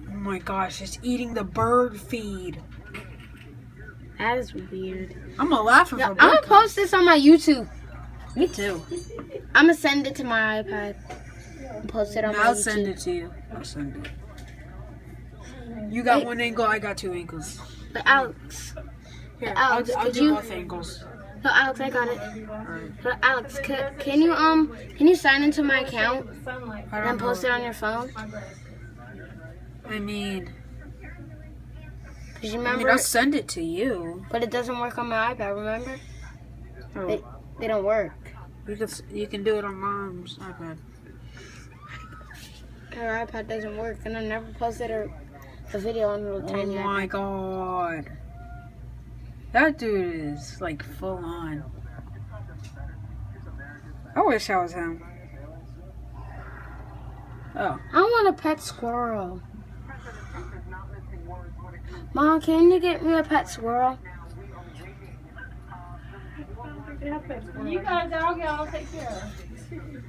Oh my gosh, it's eating the bird feed. That is weird. I'm gonna laugh if I'm a bird gonna post this on my YouTube. Me too. I'm gonna send it to my iPad. And post it on my I'll YouTube. send it to you. I'll send it. You got one ankle, I got two ankles. But Alex. Here, Alex, I'll could do you? both ankles. No, Alex, I got it. Alright. But Alex, can you sign into my account and then post it on your phone? I mean, Cause you remember, I'll send it to you. but it doesn't work on my iPad. Remember? Oh, They don't work. you can do it on Mom's iPad. Her iPad doesn't work, and I never posted a video on her little tiny Oh my iPad. god. That dude is like full on. I wish I was him. Oh. I want a pet squirrel. Mom, can you get me a pet squirrel? You got a dog, I'll take care of it.